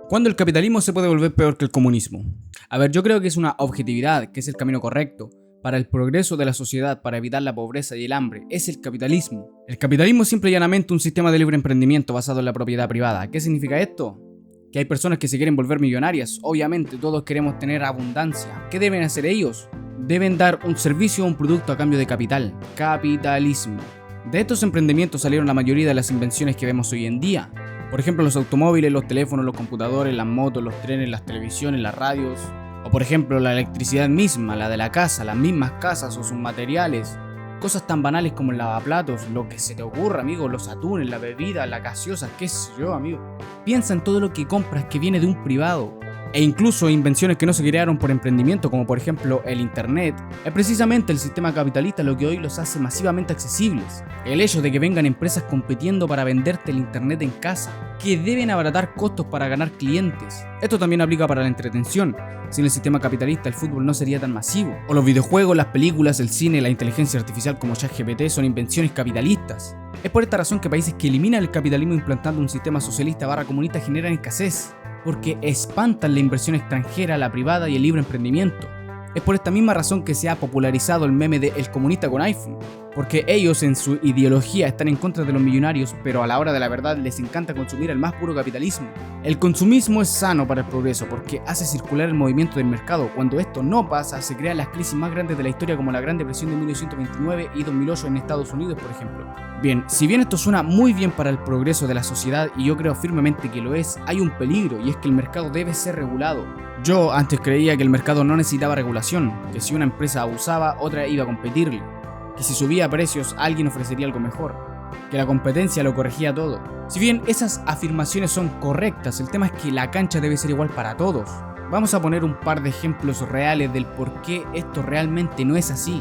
¿Cuándo el capitalismo se puede volver peor que el comunismo? A ver, yo creo que es una objetividad, que es el camino correcto para el progreso de la sociedad, para evitar la pobreza y el hambre. Es el capitalismo. El capitalismo es simple y llanamente un sistema de libre emprendimiento basado en la propiedad privada. ¿Qué significa esto? Que hay personas que se quieren volver millonarias. Obviamente, todos queremos tener abundancia. ¿Qué deben hacer ellos? Deben dar un servicio o un producto a cambio de capital. Capitalismo. De estos emprendimientos salieron la mayoría de las invenciones que vemos hoy en día. Por ejemplo, los automóviles, los teléfonos, los computadores, las motos, los trenes, las televisiones, las radios. O por ejemplo, la electricidad misma, la de la casa, las mismas casas o sus materiales. Cosas tan banales como el lavaplatos, lo que se te ocurra, amigo, los atunes, la bebida, la gaseosa, qué sé yo, amigo. Piensa en todo lo que compras que viene de un privado. E incluso invenciones que no se crearon por emprendimiento, como por ejemplo el internet. Es precisamente el sistema capitalista lo que hoy los hace masivamente accesibles. El hecho de que vengan empresas compitiendo para venderte el internet en casa, que deben abaratar costos para ganar clientes. Esto también aplica para la entretención. Sin el sistema capitalista el fútbol no sería tan masivo. O los videojuegos, las películas, el cine, la inteligencia artificial como ChatGPT son invenciones capitalistas. Es por esta razón que países que eliminan el capitalismo implantando un sistema socialista /comunista generan escasez, porque espantan la inversión extranjera, la privada y el libre emprendimiento. Es por esta misma razón que se ha popularizado el meme de El comunista con iPhone, porque ellos en su ideología están en contra de los millonarios, pero a la hora de la verdad les encanta consumir el más puro capitalismo. El consumismo es sano para el progreso porque hace circular el movimiento del mercado. Cuando esto no pasa, se crean las crisis más grandes de la historia, como la Gran Depresión de 1929 y 2008 en Estados Unidos, por ejemplo. Bien, si bien esto suena muy bien para el progreso de la sociedad, y yo creo firmemente que lo es, hay un peligro, y es que el mercado debe ser regulado. Yo antes creía que el mercado no necesitaba regulación, que si una empresa abusaba, otra iba a competirle, que si subía precios, alguien ofrecería algo mejor, que la competencia lo corregía todo. Si bien esas afirmaciones son correctas, el tema es que la cancha debe ser igual para todos. Vamos a poner un par de ejemplos reales del por qué esto realmente no es así.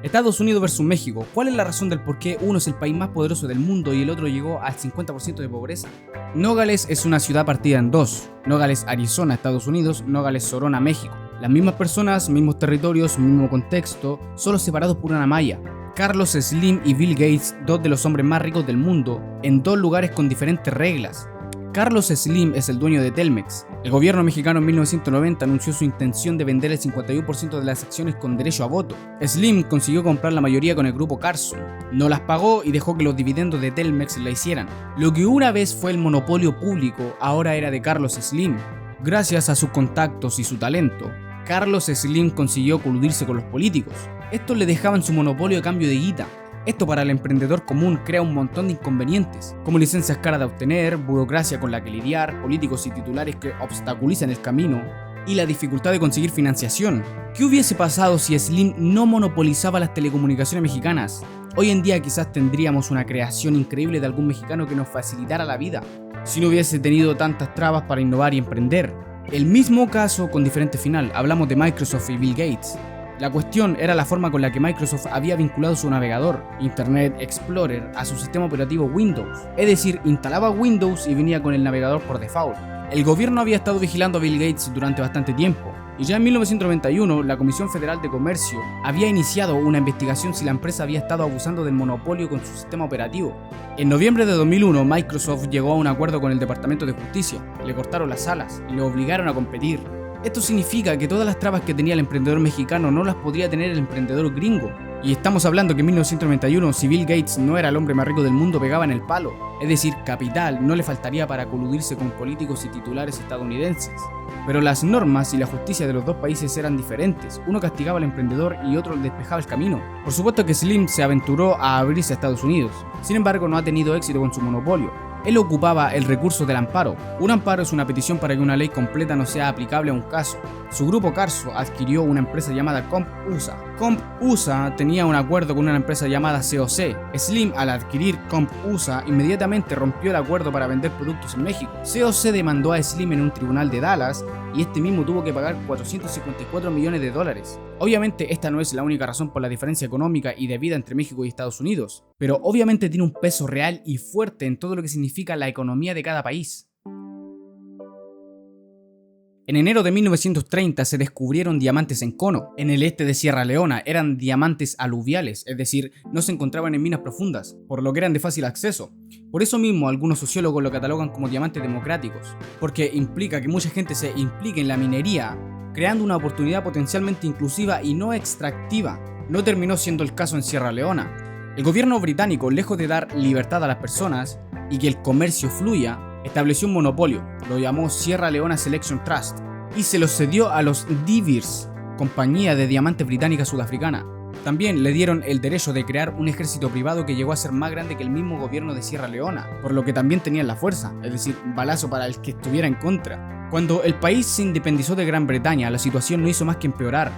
Estados Unidos versus México. ¿Cuál es la razón del por qué uno es el país más poderoso del mundo y el otro llegó al 50% de pobreza? Nogales es una ciudad partida en dos. Nogales, Arizona, Estados Unidos, Nogales, Sonora, México. Las mismas personas, mismos territorios, mismo contexto, solo separados por una malla. Carlos Slim y Bill Gates, dos de los hombres más ricos del mundo, en dos lugares con diferentes reglas. Carlos Slim es el dueño de Telmex. El gobierno mexicano en 1990 anunció su intención de vender el 51% de las acciones con derecho a voto. Slim consiguió comprar la mayoría con el grupo Carson. No las pagó y dejó que los dividendos de Telmex la hicieran. Lo que una vez fue el monopolio público, ahora era de Carlos Slim. Gracias a sus contactos y su talento, Carlos Slim consiguió coludirse con los políticos. Estos le dejaban su monopolio a cambio de guita. Esto para el emprendedor común crea un montón de inconvenientes, como licencias caras de obtener, burocracia con la que lidiar, políticos y titulares que obstaculizan el camino, y la dificultad de conseguir financiación. ¿Qué hubiese pasado si Slim no monopolizaba las telecomunicaciones mexicanas? Hoy en día quizás tendríamos una creación increíble de algún mexicano que nos facilitara la vida, si no hubiese tenido tantas trabas para innovar y emprender. El mismo caso con diferente final, hablamos de Microsoft y Bill Gates. La cuestión era la forma con la que Microsoft había vinculado su navegador, Internet Explorer, a su sistema operativo Windows. Es decir, instalaba Windows y venía con el navegador por default. El gobierno había estado vigilando a Bill Gates durante bastante tiempo, y ya en 1991 la Comisión Federal de Comercio había iniciado una investigación si la empresa había estado abusando del monopolio con su sistema operativo. En noviembre de 2001 Microsoft llegó a un acuerdo con el Departamento de Justicia, le cortaron las alas y le obligaron a competir. Esto significa que todas las trabas que tenía el emprendedor mexicano no las podría tener el emprendedor gringo. Y estamos hablando que en 1991, si Bill Gates no era el hombre más rico del mundo, pegaba en el palo. Es decir, capital no le faltaría para coludirse con políticos y titulares estadounidenses. Pero las normas y la justicia de los dos países eran diferentes. Uno castigaba al emprendedor y otro le despejaba el camino. Por supuesto que Slim se aventuró a abrirse a Estados Unidos. Sin embargo, no ha tenido éxito con su monopolio. Él ocupaba el recurso del amparo. Un amparo es una petición para que una ley completa no sea aplicable a un caso. Su grupo Carso adquirió una empresa llamada CompUSA. CompUSA tenía un acuerdo con una empresa llamada COC. Slim, al adquirir CompUSA, inmediatamente rompió el acuerdo para vender productos en México. COC demandó a Slim en un tribunal de Dallas y este mismo tuvo que pagar $454 millones. Obviamente esta no es la única razón por la diferencia económica y de vida entre México y Estados Unidos, pero obviamente tiene un peso real y fuerte en todo lo que significa la economía de cada país. En enero de 1930 se descubrieron diamantes en cono, en el este de Sierra Leona. Eran diamantes aluviales, es decir, no se encontraban en minas profundas, por lo que eran de fácil acceso. Por eso mismo algunos sociólogos lo catalogan como diamantes democráticos, porque implica que mucha gente se implique en la minería, creando una oportunidad potencialmente inclusiva y no extractiva. No terminó siendo el caso en Sierra Leona. El gobierno británico, lejos de dar libertad a las personas y que el comercio fluya, estableció un monopolio, lo llamó Sierra Leona Selection Trust, y se lo cedió a los De Beers, compañía de diamantes británica sudafricana. También le dieron el derecho de crear un ejército privado que llegó a ser más grande que el mismo gobierno de Sierra Leona, por lo que también tenían la fuerza, es decir, balazo para el que estuviera en contra. Cuando el país se independizó de Gran Bretaña, la situación no hizo más que empeorar,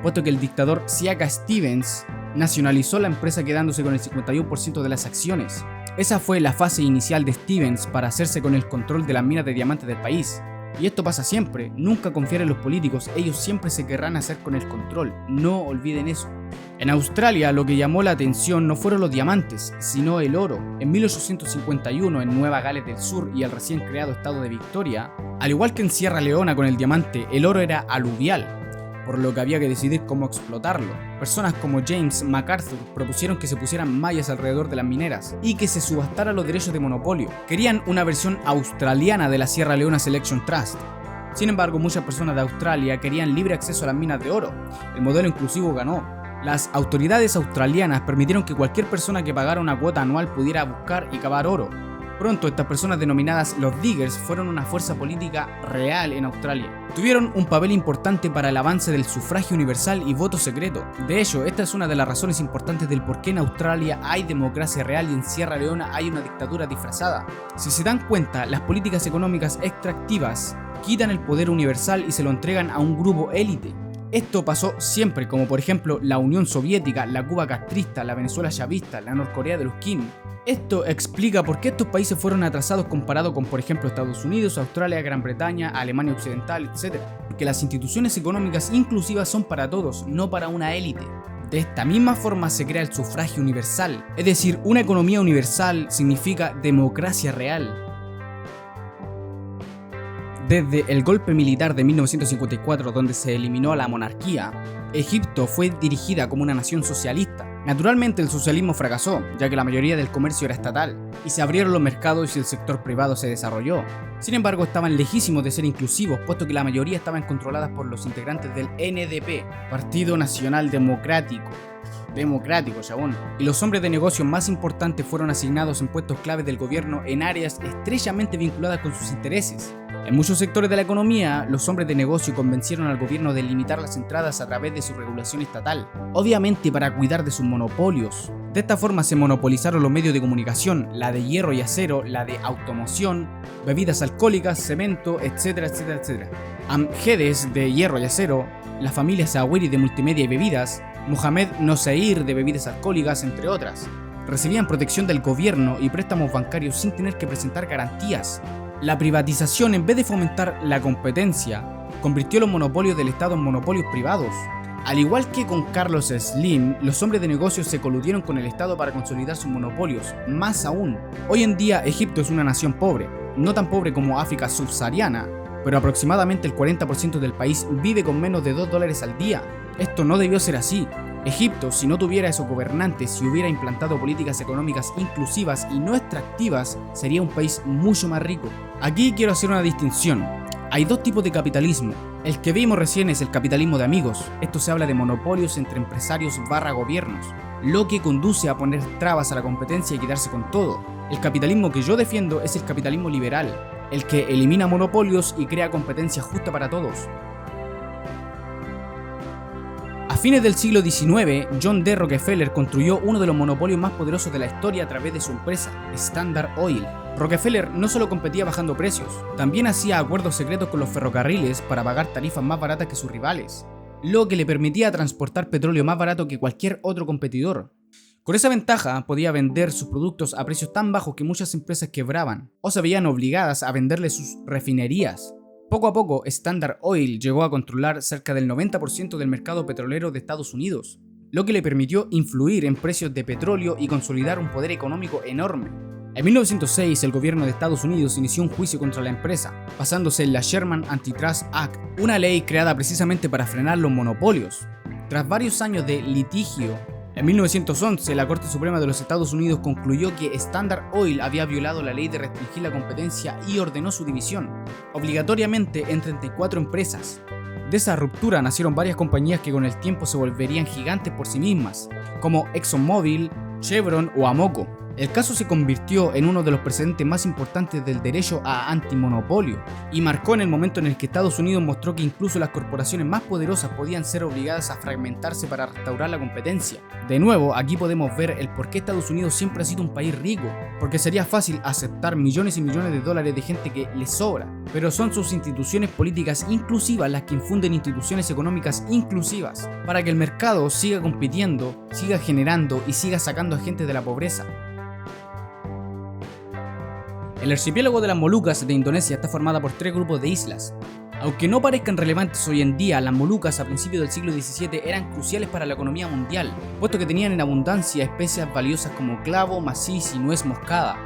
puesto que el dictador Siaka Stevens nacionalizó la empresa quedándose con el 51% de las acciones. Esa fue la fase inicial de Stevens para hacerse con el control de las minas de diamantes del país. Y esto pasa siempre, nunca confiar en los políticos, ellos siempre se querrán hacer con el control, no olviden eso. En Australia lo que llamó la atención no fueron los diamantes, sino el oro. En 1851 en Nueva Gales del Sur y el recién creado estado de Victoria, al igual que en Sierra Leona con el diamante, el oro era aluvial, por lo que había que decidir cómo explotarlo. Personas como James MacArthur propusieron que se pusieran mallas alrededor de las mineras y que se subastaran los derechos de monopolio. Querían una versión australiana de la Sierra Leona Selection Trust. Sin embargo, muchas personas de Australia querían libre acceso a las minas de oro. El modelo inclusivo ganó. Las autoridades australianas permitieron que cualquier persona que pagara una cuota anual pudiera buscar y cavar oro. Pronto estas personas denominadas los diggers fueron una fuerza política real en Australia. Tuvieron un papel importante para el avance del sufragio universal y voto secreto. De hecho, esta es una de las razones importantes del por qué en Australia hay democracia real y en Sierra Leona hay una dictadura disfrazada. Si se dan cuenta, las políticas económicas extractivas quitan el poder universal y se lo entregan a un grupo élite. Esto pasó siempre, como por ejemplo la Unión Soviética, la Cuba castrista, la Venezuela chavista, la Norcorea de los Kim. Esto explica por qué estos países fueron atrasados comparado con por ejemplo Estados Unidos, Australia, Gran Bretaña, Alemania Occidental, etc. Porque las instituciones económicas inclusivas son para todos, no para una élite. De esta misma forma se crea el sufragio universal, es decir, una economía universal significa democracia real. Desde el golpe militar de 1954, donde se eliminó a la monarquía, Egipto fue dirigida como una nación socialista. Naturalmente el socialismo fracasó, ya que la mayoría del comercio era estatal, y se abrieron los mercados y el sector privado se desarrolló. Sin embargo, estaban lejísimos de ser inclusivos, puesto que la mayoría estaban controladas por los integrantes del NDP, Partido Nacional Democrático, chabón. Y los hombres de negocios más importantes fueron asignados en puestos claves del gobierno en áreas estrechamente vinculadas con sus intereses. En muchos sectores de la economía, los hombres de negocio convencieron al gobierno de limitar las entradas a través de su regulación estatal, obviamente para cuidar de sus monopolios. De esta forma se monopolizaron los medios de comunicación, la de hierro y acero, la de automoción, bebidas alcohólicas, cemento, etcétera, etcétera, etcétera. Amgedes de hierro y acero, la familia Zawiri de multimedia y bebidas, Mohamed Noseir de bebidas alcohólicas, entre otras. Recibían protección del gobierno y préstamos bancarios sin tener que presentar garantías. La privatización, en vez de fomentar la competencia, convirtió los monopolios del Estado en monopolios privados. Al igual que con Carlos Slim, los hombres de negocios se coludieron con el Estado para consolidar sus monopolios. Más aún, hoy en día Egipto es una nación pobre, no tan pobre como África subsahariana, pero aproximadamente el 40% del país vive con menos de $2 al día. Esto no debió ser así. Egipto, si no tuviera esos gobernantes y hubiera implantado políticas económicas inclusivas y no extractivas, sería un país mucho más rico. Aquí quiero hacer una distinción. Hay dos tipos de capitalismo. El que vimos recién es el capitalismo de amigos. Esto se habla de monopolios entre empresarios / gobiernos, lo que conduce a poner trabas a la competencia y quedarse con todo. El capitalismo que yo defiendo es el capitalismo liberal, el que elimina monopolios y crea competencia justa para todos. A fines del siglo XIX, John D. Rockefeller construyó uno de los monopolios más poderosos de la historia a través de su empresa, Standard Oil. Rockefeller no solo competía bajando precios, también hacía acuerdos secretos con los ferrocarriles para pagar tarifas más baratas que sus rivales, lo que le permitía transportar petróleo más barato que cualquier otro competidor. Con esa ventaja podía vender sus productos a precios tan bajos que muchas empresas quebraban o se veían obligadas a venderle sus refinerías. Poco a poco, Standard Oil llegó a controlar cerca del 90% del mercado petrolero de Estados Unidos, lo que le permitió influir en precios de petróleo y consolidar un poder económico enorme. En 1906, el gobierno de Estados Unidos inició un juicio contra la empresa, basándose en la Sherman Antitrust Act, una ley creada precisamente para frenar los monopolios. Tras varios años de litigio, En 1911, la Corte Suprema de los Estados Unidos concluyó que Standard Oil había violado la ley de restringir la competencia y ordenó su división, obligatoriamente en 34 empresas. De esa ruptura nacieron varias compañías que con el tiempo se volverían gigantes por sí mismas, como ExxonMobil, Chevron o Amoco. El caso se convirtió en uno de los precedentes más importantes del derecho a antimonopolio y marcó en el momento en el que Estados Unidos mostró que incluso las corporaciones más poderosas podían ser obligadas a fragmentarse para restaurar la competencia. De nuevo, aquí podemos ver el por qué Estados Unidos siempre ha sido un país rico, porque sería fácil aceptar millones y millones de dólares de gente que les sobra, pero son sus instituciones políticas inclusivas las que infunden instituciones económicas inclusivas, para que el mercado siga compitiendo, siga generando y siga sacando a gente de la pobreza. El archipiélago de las Molucas de Indonesia está formada por 3 grupos de islas. Aunque no parezcan relevantes hoy en día, las Molucas a principios del siglo XVII eran cruciales para la economía mundial, puesto que tenían en abundancia especias valiosas como clavo, maciz y nuez moscada.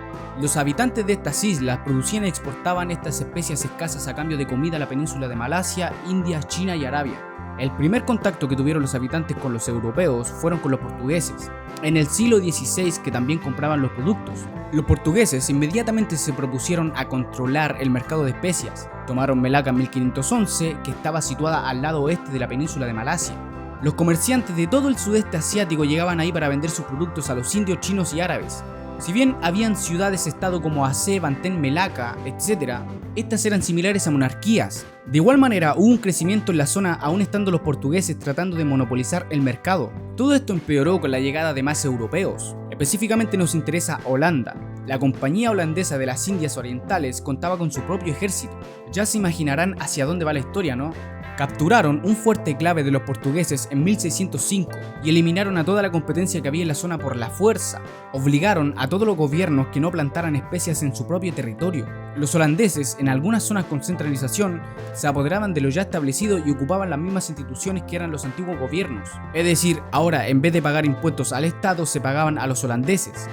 Los habitantes de estas islas producían y exportaban estas especias escasas a cambio de comida a la península de Malasia, India, China y Arabia. El primer contacto que tuvieron los habitantes con los europeos fueron con los portugueses, en el siglo XVI, que también compraban los productos. Los portugueses inmediatamente se propusieron a controlar el mercado de especias. Tomaron Melaka en 1511, que estaba situada al lado oeste de la península de Malasia. Los comerciantes de todo el sudeste asiático llegaban ahí para vender sus productos a los indios, chinos y árabes. Si bien habían ciudades-estado como Aceh, Banten, Melaka, etc., estas eran similares a monarquías. De igual manera, hubo un crecimiento en la zona aún estando los portugueses tratando de monopolizar el mercado. Todo esto empeoró con la llegada de más europeos. Específicamente nos interesa Holanda. La compañía holandesa de las Indias Orientales contaba con su propio ejército. Ya se imaginarán hacia dónde va la historia, ¿no? Capturaron un fuerte clave de los portugueses en 1605 y eliminaron a toda la competencia que había en la zona por la fuerza. Obligaron a todos los gobiernos que no plantaran especias en su propio territorio. Los holandeses, en algunas zonas con centralización, se apoderaban de lo ya establecido y ocupaban las mismas instituciones que eran los antiguos gobiernos. Es decir, ahora en vez de pagar impuestos al Estado, se pagaban a los holandeses.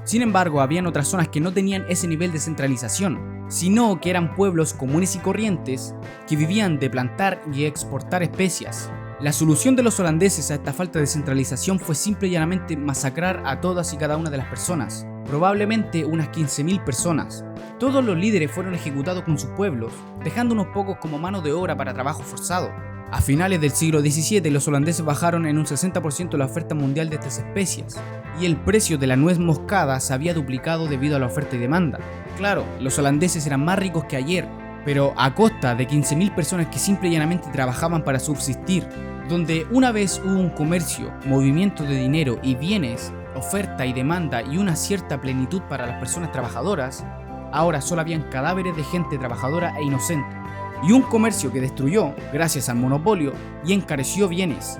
Sin embargo, habían otras zonas que no tenían ese nivel de centralización, sino que eran pueblos comunes y corrientes que vivían de plantar y exportar especias. La solución de los holandeses a esta falta de centralización fue simple y llanamente masacrar a todas y cada una de las personas, probablemente unas 15.000 personas. Todos los líderes fueron ejecutados con sus pueblos, dejando unos pocos como mano de obra para trabajo forzado. A finales del siglo XVII, los holandeses bajaron en un 60% la oferta mundial de estas especias, y el precio de la nuez moscada se había duplicado debido a la oferta y demanda. Claro, los holandeses eran más ricos que ayer, pero a costa de 15.000 personas que simple y llanamente trabajaban para subsistir. Donde una vez hubo un comercio, movimiento de dinero y bienes, oferta y demanda y una cierta plenitud para las personas trabajadoras, ahora solo habían cadáveres de gente trabajadora e inocente. Y un comercio que destruyó gracias al monopolio y encareció bienes.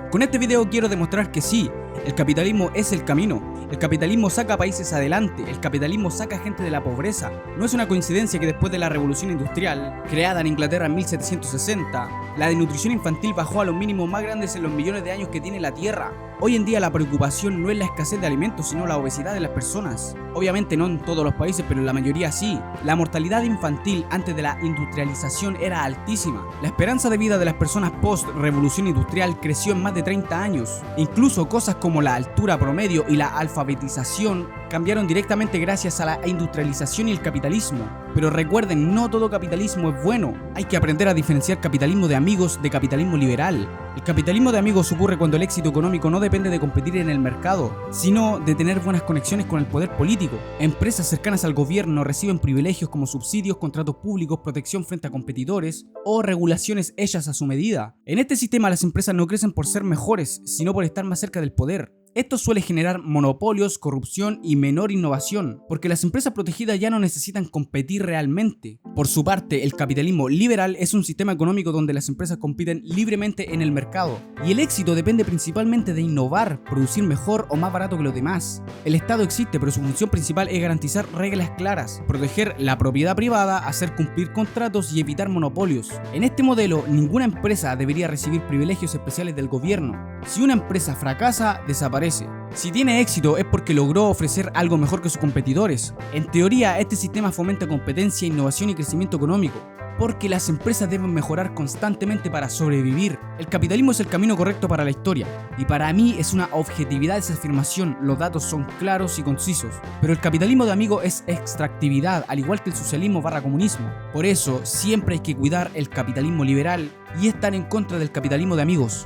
Con este video quiero demostrar que sí, el capitalismo es el camino. El capitalismo saca países adelante, el capitalismo saca gente de la pobreza. No es una coincidencia que después de la revolución industrial, creada en Inglaterra en 1760, la desnutrición infantil bajó a los mínimos más grandes en los millones de años que tiene la Tierra. Hoy en día la preocupación no es la escasez de alimentos, sino la obesidad de las personas. Obviamente no en todos los países, pero en la mayoría sí. La mortalidad infantil antes de la industrialización era altísima. La esperanza de vida de las personas post-revolución industrial creció en más de 30 años. Incluso cosas como la altura promedio y la alfabetización cambiaron directamente gracias a la industrialización y el capitalismo. Pero recuerden, no todo capitalismo es bueno. Hay que aprender a diferenciar capitalismo de amigos de capitalismo liberal. El capitalismo de amigos ocurre cuando el éxito económico no depende de competir en el mercado, sino de tener buenas conexiones con el poder político. Empresas cercanas al gobierno reciben privilegios como subsidios, contratos públicos, protección frente a competidores o regulaciones hechas a su medida. En este sistema las empresas no crecen por ser mejores, sino por estar más cerca del poder. Esto suele generar monopolios, corrupción y menor innovación, porque las empresas protegidas ya no necesitan competir realmente. Por su parte, el capitalismo liberal es un sistema económico donde las empresas compiten libremente en el mercado, y el éxito depende principalmente de innovar, producir mejor o más barato que los demás. El Estado existe, pero su función principal es garantizar reglas claras, proteger la propiedad privada, hacer cumplir contratos y evitar monopolios. En este modelo, ninguna empresa debería recibir privilegios especiales del gobierno. Si una empresa fracasa, desaparece. Si tiene éxito es porque logró ofrecer algo mejor que sus competidores. En teoría, este sistema fomenta competencia, innovación y crecimiento económico. porque las empresas deben mejorar constantemente para sobrevivir. El capitalismo es el camino correcto para la historia, y para mí es una objetividad esa afirmación, los datos son claros y concisos. Pero el capitalismo de amigo es extractividad, al igual que el socialismo / comunismo. Por eso, siempre hay que cuidar el capitalismo liberal y estar en contra del capitalismo de amigos.